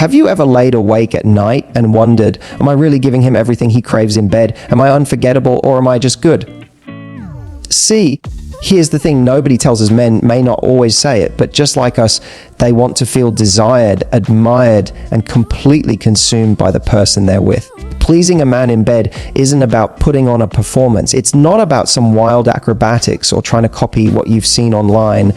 Have you ever laid awake at night and wondered, am I really giving him everything he craves in bed? Am I unforgettable, or am I just good? See, here's the thing nobody tells us. Men may not always say it, but just like us, they want to feel desired, admired, and completely consumed by the person they're with. Pleasing a man in bed isn't about putting on a performance. It's not about some wild acrobatics or trying to copy what you've seen online.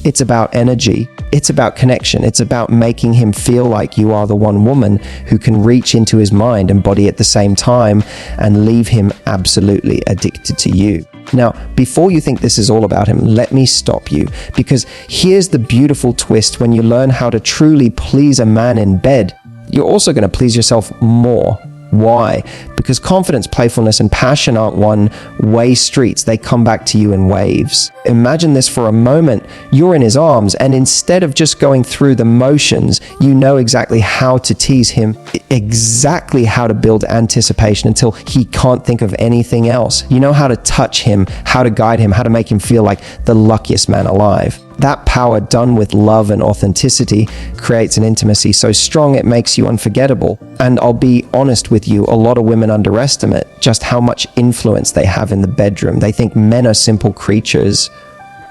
It's about energy. It's about connection. It's about making him feel like you are the one woman who can reach into his mind and body at the same time and leave him absolutely addicted to you. Now, before you think this is all about him, let me stop you, because here's the beautiful twist. When you learn how to truly please a man in bed, you're also going to please yourself more. Why? Because confidence, playfulness, and passion aren't one-way streets. They come back to you in waves. Imagine this for a moment. You're in his arms, and instead of just going through the motions, you know exactly how to tease him, exactly how to build anticipation until he can't think of anything else. You know how to touch him, how to guide him, how to make him feel like the luckiest man alive. That power, done with love and authenticity, creates an intimacy so strong it makes you unforgettable. And I'll be honest with you, a lot of women underestimate just how much influence they have in the bedroom. They think men are simple creatures.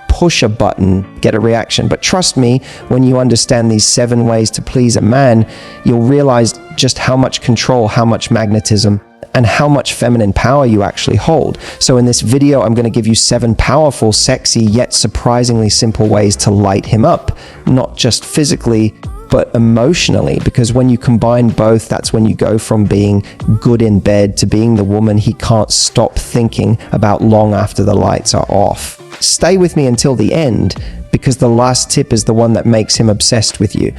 Push a button, get a reaction. But trust me, when you understand these 7 ways to please a man, you'll realize just how much control, how much magnetism, and how much feminine power you actually hold. So in this video, I'm going to give you 7 powerful, sexy, yet surprisingly simple ways to light him up, not just physically, but emotionally, because when you combine both, that's when you go from being good in bed to being the woman he can't stop thinking about long after the lights are off. Stay with me until the end, because the last tip is the one that makes him obsessed with you.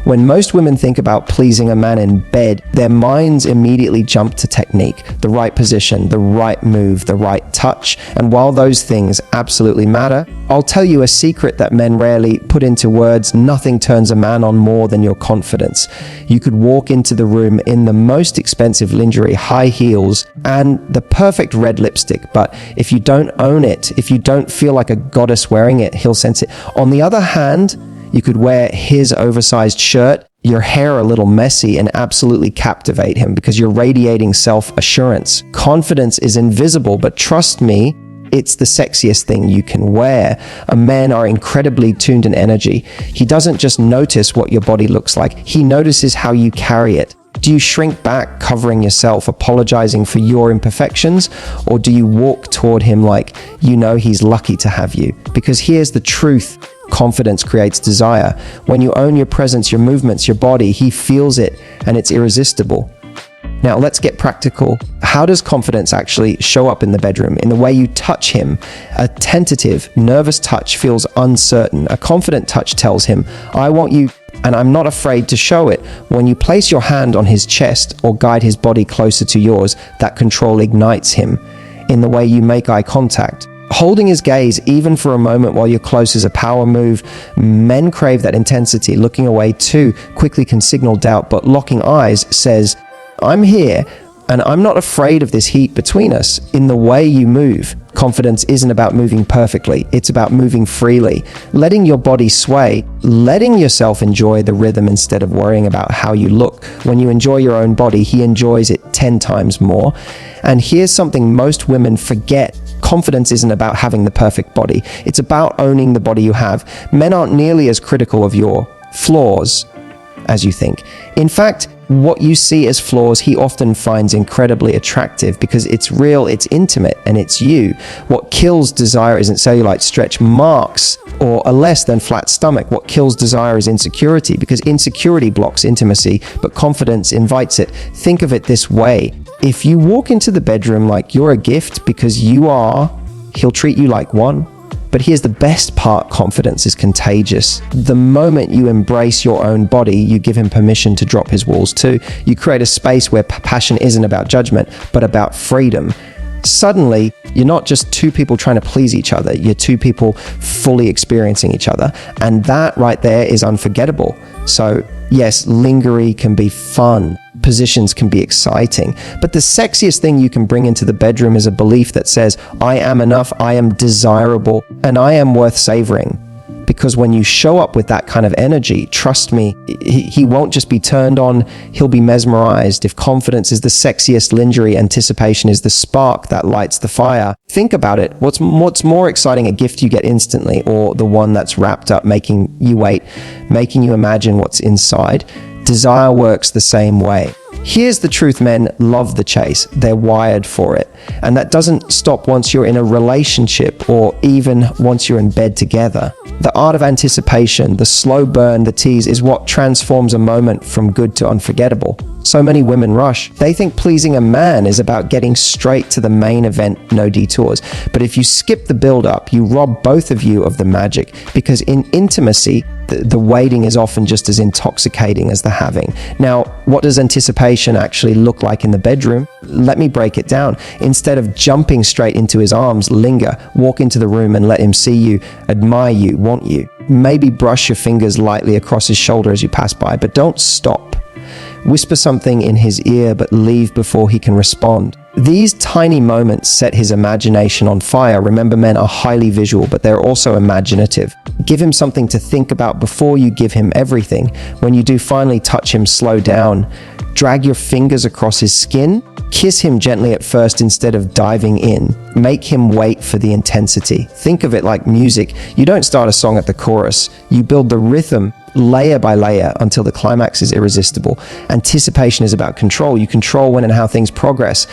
When most women think about pleasing a man in bed, their minds immediately jump to technique, the right position, the right move, the right touch. And while those things absolutely matter, I'll tell you a secret that men rarely put into words. Nothing turns a man on more than your confidence. You could walk into the room in the most expensive lingerie, high heels, and the perfect red lipstick, but if you don't own it, if you don't feel like a goddess wearing it, he'll sense it. On the other hand, you could wear his oversized shirt, your hair a little messy, and absolutely captivate him because you're radiating self-assurance. Confidence is invisible, but trust me, it's the sexiest thing you can wear. Men are incredibly tuned in energy. He doesn't just notice what your body looks like, he notices how you carry it. Do you shrink back, covering yourself, apologizing for your imperfections? Or do you walk toward him like you know he's lucky to have you? Because here's the truth. Confidence creates desire. When you own your presence, your movements, your body, he feels it, and it's irresistible. Now let's get practical. How does confidence actually show up in the bedroom? In the way you touch him. A tentative, nervous touch feels uncertain. A confident touch tells him, I want you, and I'm not afraid to show it. When you place your hand on his chest or guide his body closer to yours, that control ignites him. In the way you make eye contact. Holding his gaze, even for a moment while you're close, is a power move. Men crave that intensity. Looking away too quickly can signal doubt, but locking eyes says, I'm here, and I'm not afraid of this heat between us. In the way you move, confidence isn't about moving perfectly, it's about moving freely, letting your body sway, letting yourself enjoy the rhythm instead of worrying about how you look. When you enjoy your own body, he enjoys it 10 times more. And here's something most women forget. Confidence isn't about having the perfect body, it's about owning the body you have. Men aren't nearly as critical of your flaws as you think. In fact, what you see as flaws, he often finds incredibly attractive because it's real, it's intimate, and it's you. What kills desire isn't cellulite, stretch marks, or a less than flat stomach. What kills desire is insecurity, because insecurity blocks intimacy, but confidence invites it. Think of it this way. If you walk into the bedroom like you're a gift because you are, he'll treat you like one. But here's the best part, confidence is contagious. The moment you embrace your own body, you give him permission to drop his walls too. You create a space where passion isn't about judgment, but about freedom. Suddenly, you're not just two people trying to please each other, you're two people fully experiencing each other. And that right there is unforgettable. So yes, lingerie can be fun, positions can be exciting, but the sexiest thing you can bring into the bedroom is a belief that says, I am enough, I am desirable, and I am worth savoring. Because when you show up with that kind of energy, trust me, he won't just be turned on, he'll be mesmerized. If confidence is the sexiest lingerie, anticipation is the spark that lights the fire. Think about it. What's more exciting, a gift you get instantly, or the one that's wrapped up, making you wait, making you imagine what's inside? Desire works the same way. Here's the truth, men love the chase. They're wired for it. And that doesn't stop once you're in a relationship or even once you're in bed together. The art of anticipation, the slow burn, the tease is what transforms a moment from good to unforgettable. So many women rush. They think pleasing a man is about getting straight to the main event, no detours. But if you skip the build-up, you rob both of you of the magic, because in intimacy, the waiting is often just as intoxicating as the having. Now, what does anticipation actually look like in the bedroom? Let me break it down. Instead of jumping straight into his arms, linger, walk into the room and let him see you, admire you, want you. Maybe brush your fingers lightly across his shoulder as you pass by, but don't stop. Whisper something in his ear, but leave before he can respond. These tiny moments set his imagination on fire. Remember, men are highly visual, but they're also imaginative. Give him something to think about before you give him everything. When you do finally touch him, slow down. Drag your fingers across his skin. Kiss him gently at first instead of diving in. Make him wait for the intensity. Think of it like music. You don't start a song at the chorus. You build the rhythm layer by layer until the climax is irresistible. Anticipation is about control. You control when and how things progress.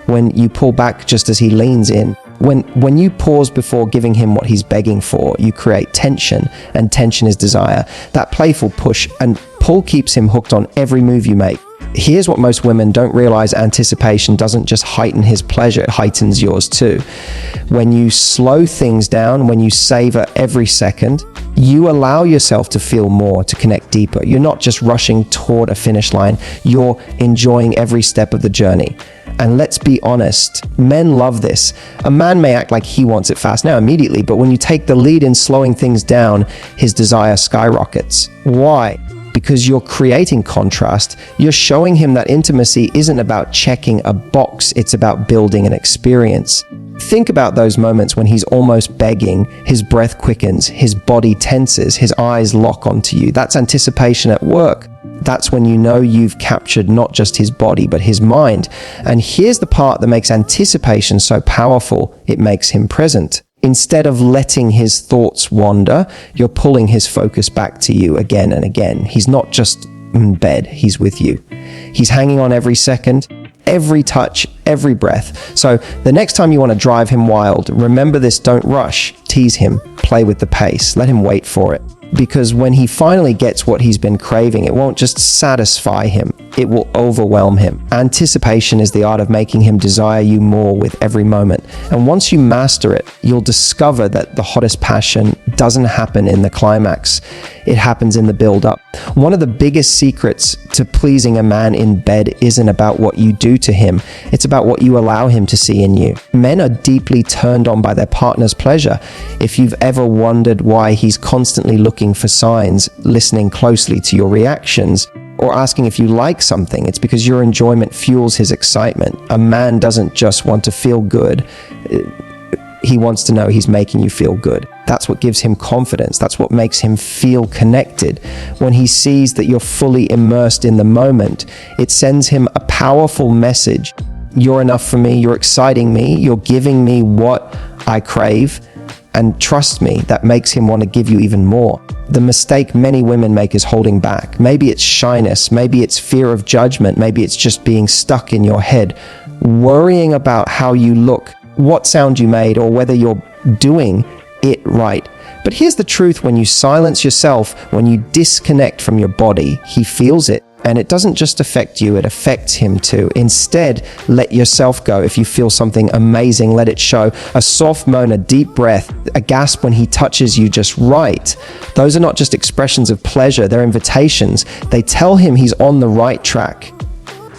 When you pull back just as he leans in. When you pause before giving him what he's begging for, you create tension, and tension is desire. That playful push and pull keeps him hooked on every move you make. Here's what most women don't realize: anticipation doesn't just heighten his pleasure, it heightens yours too. When you slow things down, when you savor every second, you allow yourself to feel more, to connect deeper. You're not just rushing toward a finish line, you're enjoying every step of the journey. And let's be honest, men love this. A man may act like he wants it fast now, immediately, but when you take the lead in slowing things down, his desire skyrockets. Why? Because you're creating contrast. You're showing him that intimacy isn't about checking a box, it's about building an experience. Think about those moments when he's almost begging, his breath quickens, his body tenses, his eyes lock onto you. That's anticipation at work. That's when you know you've captured not just his body, but his mind. And here's the part that makes anticipation so powerful: it makes him present. Instead of letting his thoughts wander, you're pulling his focus back to you again and again. He's not just in bed, he's with you. He's hanging on every second, every touch, every breath. So the next time you want to drive him wild, remember this: don't rush, tease him, play with the pace, let him wait for it. Because when he finally gets what he's been craving, it won't just satisfy him, it will overwhelm him. Anticipation is the art of making him desire you more with every moment. And once you master it, you'll discover that the hottest passion doesn't happen in the climax. It happens in the build-up. One of the biggest secrets to pleasing a man in bed isn't about what you do to him. It's about what you allow him to see in you. Men are deeply turned on by their partner's pleasure. If you've ever wondered why he's constantly looking for signs, listening closely to your reactions, or asking if you like something, it's because your enjoyment fuels his excitement. A man doesn't just want to feel good. He wants to know he's making you feel good. That's what gives him confidence. That's what makes him feel connected. When he sees that you're fully immersed in the moment, it sends him a powerful message. You're enough for me. You're exciting me. You're giving me what I crave. And trust me, that makes him want to give you even more. The mistake many women make is holding back. Maybe it's shyness. Maybe it's fear of judgment. Maybe it's just being stuck in your head, worrying about how you look, what sound you made, or whether you're doing it right. But here's the truth: when you silence yourself, when you disconnect from your body, he feels it. And it doesn't just affect you, it affects him too. Instead, let yourself go. If you feel something amazing, let it show. A soft moan, a deep breath, a gasp when he touches you just right. Those are not just expressions of pleasure, they're invitations. They tell him he's on the right track.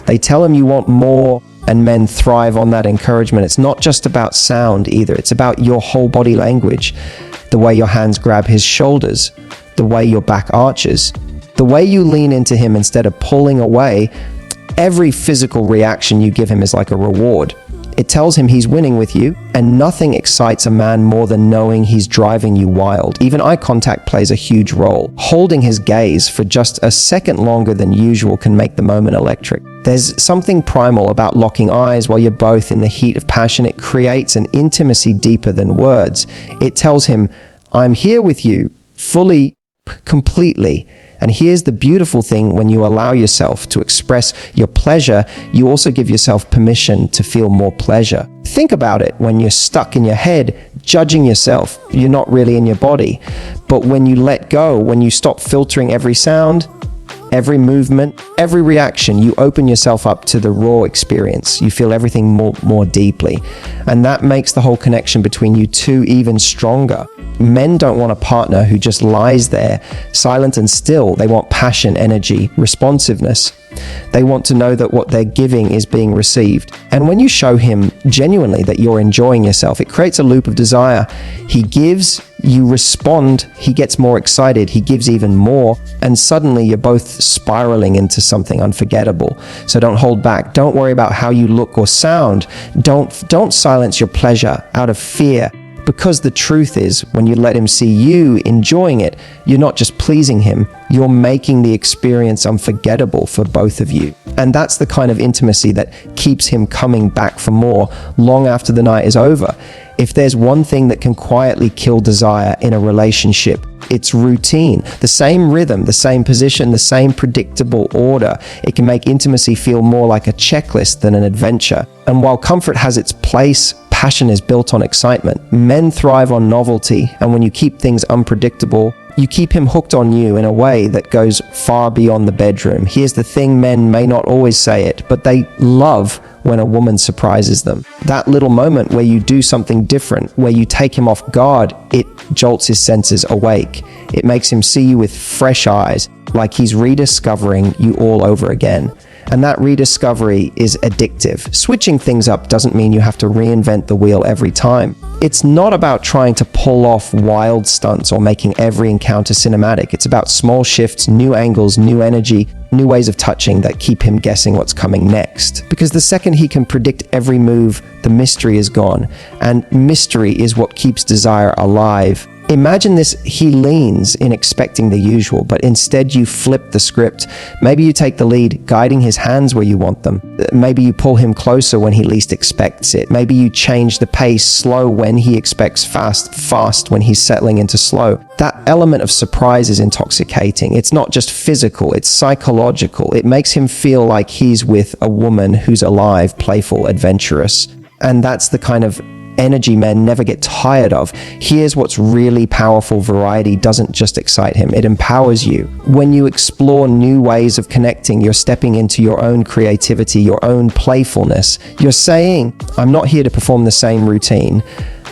They tell him you want more, and men thrive on that encouragement. It's not just about sound either. It's about your whole body language. The way your hands grab his shoulders, the way your back arches, the way you lean into him instead of pulling away. Every physical reaction you give him is like a reward. It tells him he's winning with you, and nothing excites a man more than knowing he's driving you wild. Even eye contact plays a huge role. Holding his gaze for just a second longer than usual can make the moment electric. There's something primal about locking eyes while you're both in the heat of passion. It creates an intimacy deeper than words. It tells him, I'm here with you, fully, completely. And here's the beautiful thing: when you allow yourself to express your pleasure, you also give yourself permission to feel more pleasure. Think about it. When you're stuck in your head, judging yourself, you're not really in your body. But when you let go, when you stop filtering every sound, every movement, every reaction, you open yourself up to the raw experience. You feel everything more deeply. And that makes the whole connection between you two even stronger. Men don't want a partner who just lies there, silent and still. They want passion, energy, responsiveness. They want to know that what they're giving is being received. And when you show him genuinely that you're enjoying yourself, it creates a loop of desire. He gives, you respond, he gets more excited, he gives even more, and suddenly you're both spiraling into something unforgettable. So don't hold back. Don't worry about how you look or sound. Don't silence your pleasure out of fear. Because the truth is, when you let him see you enjoying it, you're not just pleasing him, you're making the experience unforgettable for both of you. And that's the kind of intimacy that keeps him coming back for more long after the night is over. If there's one thing that can quietly kill desire in a relationship, it's routine. The same rhythm, the same position, the same predictable order. It can make intimacy feel more like a checklist than an adventure. And while comfort has its place, passion is built on excitement. Men thrive on novelty, and when you keep things unpredictable, you keep him hooked on you in a way that goes far beyond the bedroom. Here's the thing: men may not always say it, but they love when a woman surprises them. That little moment where you do something different, where you take him off guard, it jolts his senses awake. It makes him see you with fresh eyes, like he's rediscovering you all over again. And that rediscovery is addictive. Switching things up doesn't mean you have to reinvent the wheel every time. It's not about trying to pull off wild stunts or making every encounter cinematic. It's about small shifts, new angles, new energy, new ways of touching that keep him guessing what's coming next. Because the second he can predict every move, the mystery is gone. And mystery is what keeps desire alive. Imagine this: he leans in expecting the usual, but instead you flip the script. Maybe you take the lead, guiding his hands where you want them. Maybe you pull him closer when he least expects it. Maybe you change the pace, slow when he expects fast, fast when he's settling into slow. That element of surprise is intoxicating. It's not just physical, it's psychological. It makes him feel like he's with a woman who's alive, playful, adventurous. And that's the kind of energy men never get tired of. Here's what's really powerful: variety doesn't just excite him, it empowers you. When you explore new ways of connecting, you're stepping into your own creativity, your own playfulness. You're saying, I'm not here to perform the same routine,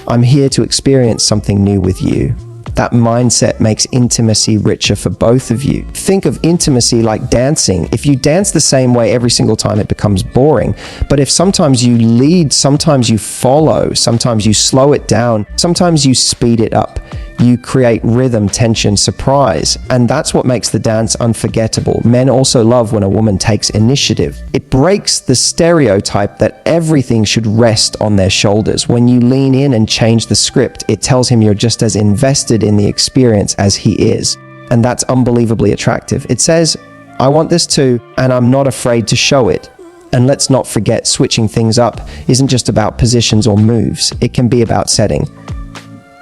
I'm here to experience something new with you. That mindset makes intimacy richer for both of you. Think of intimacy like dancing. If you dance the same way every single time, it becomes boring. But if sometimes you lead, sometimes you follow, sometimes you slow it down, sometimes you speed it up, you create rhythm, tension, surprise. And that's what makes the dance unforgettable. Men also love when a woman takes initiative. It breaks the stereotype that everything should rest on their shoulders. When you lean in and change the script, it tells him you're just as invested in the experience as he is. And that's unbelievably attractive. It says, I want this too, and I'm not afraid to show it. And let's not forget, switching things up isn't just about positions or moves. It can be about setting.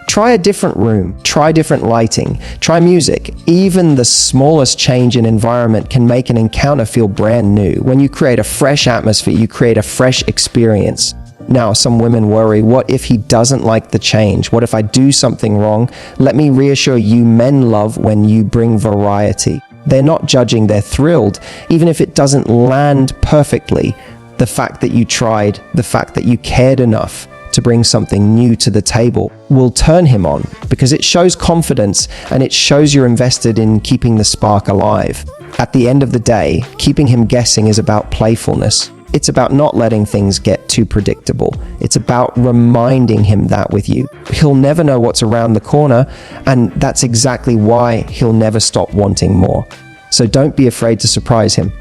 Try a different room, try different lighting, try music. Even the smallest change in environment can make an encounter feel brand new. When you create a fresh atmosphere, you create a fresh experience. Now, some women worry, what if he doesn't like the change? What if I do something wrong? Let me reassure you, men love when you bring variety. They're not judging, they're thrilled. Even if it doesn't land perfectly, the fact that you tried, the fact that you cared enough to bring something new to the table will turn him on, because it shows confidence and it shows you're invested in keeping the spark alive. At the end of the day, keeping him guessing is about playfulness. It's about not letting things get too predictable. It's about reminding him that with you. He'll never know what's around the corner, and that's exactly why he'll never stop wanting more. So don't be afraid to surprise him.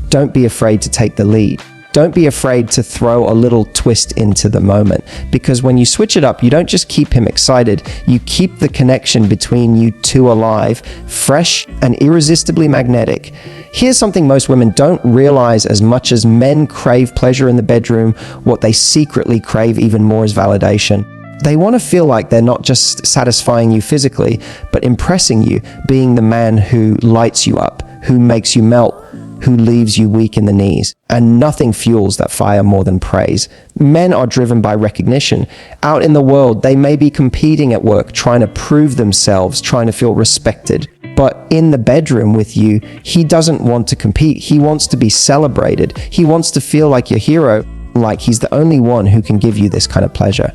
Don't be afraid to take the lead. Don't be afraid to throw a little twist into the moment, because when you switch it up, you don't just keep him excited, you keep the connection between you two alive, fresh and irresistibly magnetic. Here's something most women don't realize: as much as men crave pleasure in the bedroom, what they secretly crave even more is validation. They want to feel like they're not just satisfying you physically, but impressing you, being the man who lights you up, who makes you melt, who leaves you weak in the knees. And nothing fuels that fire more than praise. Men are driven by recognition. Out in the world, they may be competing at work, trying to prove themselves, trying to feel respected. But in the bedroom with you, he doesn't want to compete. He wants to be celebrated. He wants to feel like your hero, like he's the only one who can give you this kind of pleasure.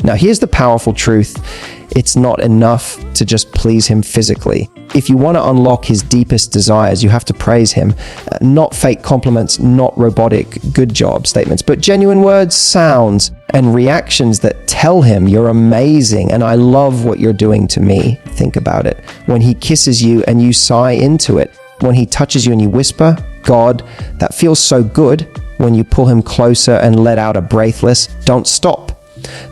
Now, here's the powerful truth. It's not enough to just please him physically. If you want to unlock his deepest desires, you have to praise him. Not fake compliments, not robotic good job statements, but genuine words, sounds, and reactions that tell him you're amazing and I love what you're doing to me. Think about it. When he kisses you and you sigh into it. When he touches you and you whisper, God, that feels so good. When you pull him closer and let out a breathless, don't stop.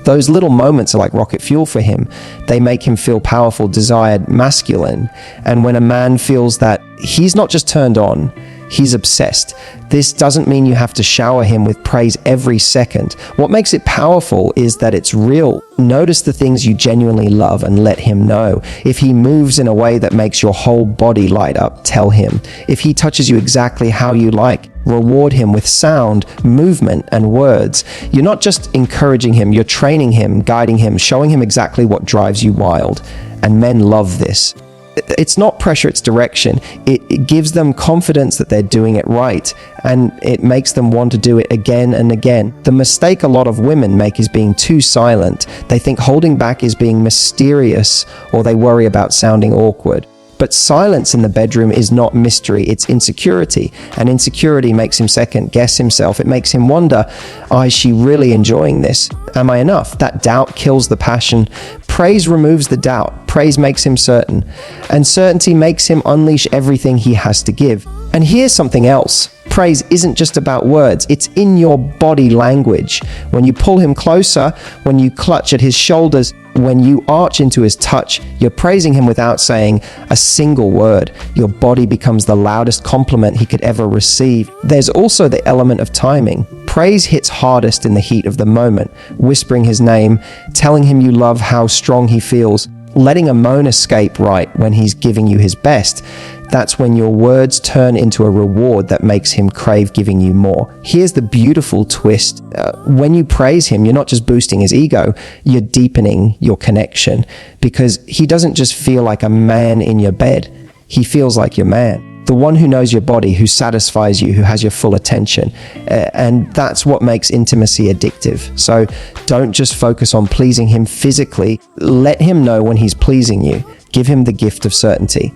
Those little moments are like rocket fuel for him. They make him feel powerful, desired, masculine. And when a man feels that, he's not just turned on, he's obsessed. This doesn't mean you have to shower him with praise every second. What makes it powerful is that it's real. Notice the things you genuinely love and let him know. If he moves in a way that makes your whole body light up, tell him. If he touches you exactly how you like, reward him with sound, movement, and words. You're not just encouraging him, you're training him, guiding him, showing him exactly what drives you wild. And men love this. It's not pressure, it's direction. It gives them confidence that they're doing it right, and it makes them want to do it again and again. The mistake a lot of women make is being too silent. They think holding back is being mysterious, or they worry about sounding awkward. But silence in the bedroom is not mystery, it's insecurity. And insecurity makes him second guess himself. It makes him wonder, is she really enjoying this? Am I enough? That doubt kills the passion. Praise removes the doubt. Praise makes him certain. And certainty makes him unleash everything he has to give. And here's something else. Praise isn't just about words, it's in your body language. When you pull him closer, when you clutch at his shoulders, when you arch into his touch, you're praising him without saying a single word. Your body becomes the loudest compliment he could ever receive. There's also the element of timing. Praise hits hardest in the heat of the moment. Whispering his name, telling him you love how strong he feels, letting a moan escape right when he's giving you his best. That's when your words turn into a reward that makes him crave giving you more. Here's the beautiful twist. When you praise him, you're not just boosting his ego, you're deepening your connection, because he doesn't just feel like a man in your bed. He feels like your man. The one who knows your body, who satisfies you, who has your full attention. And that's what makes intimacy addictive. So don't just focus on pleasing him physically. Let him know when he's pleasing you. Give him the gift of certainty.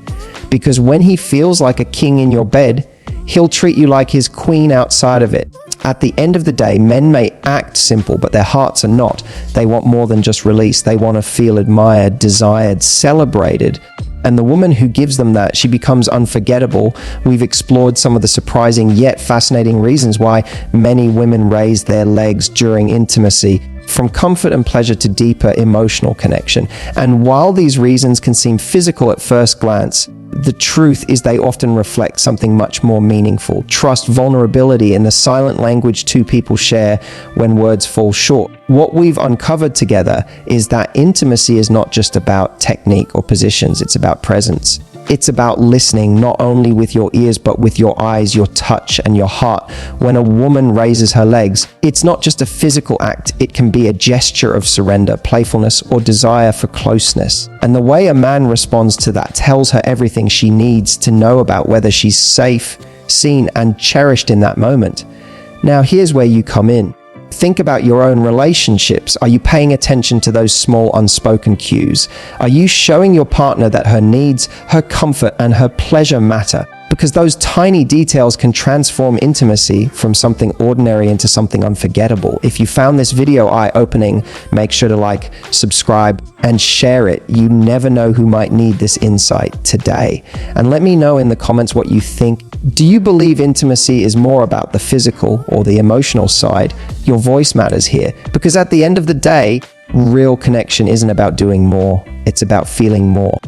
Because when he feels like a king in your bed, he'll treat you like his queen outside of it. At the end of the day, men may act simple, but their hearts are not. They want more than just release. They want to feel admired, desired, celebrated. And the woman who gives them that, she becomes unforgettable. We've explored some of the surprising yet fascinating reasons why many women raise their legs during intimacy, from comfort and pleasure to deeper emotional connection. And while these reasons can seem physical at first glance, the truth is they often reflect something much more meaningful. Trust, vulnerability, and the silent language two people share when words fall short. What we've uncovered together is that intimacy is not just about technique or positions, it's about presence. It's about listening, not only with your ears, but with your eyes, your touch, and your heart. When a woman raises her legs, it's not just a physical act, it can be a gesture of surrender, playfulness, or desire for closeness. And the way a man responds to that tells her everything she needs to know about whether she's safe, seen, and cherished in that moment. Now, here's where you come in. Think about your own relationships. Are you paying attention to those small unspoken cues? Are you showing your partner that her needs, her comfort, and her pleasure matter? because those tiny details can transform intimacy from something ordinary into something unforgettable. If you found this video eye-opening, make sure to like, subscribe, and share it. You never know who might need this insight today. And let me know in the comments what you think. Do you believe intimacy is more about the physical or the emotional side? Your voice matters here, because at the end of the day, real connection isn't about doing more, it's about feeling more.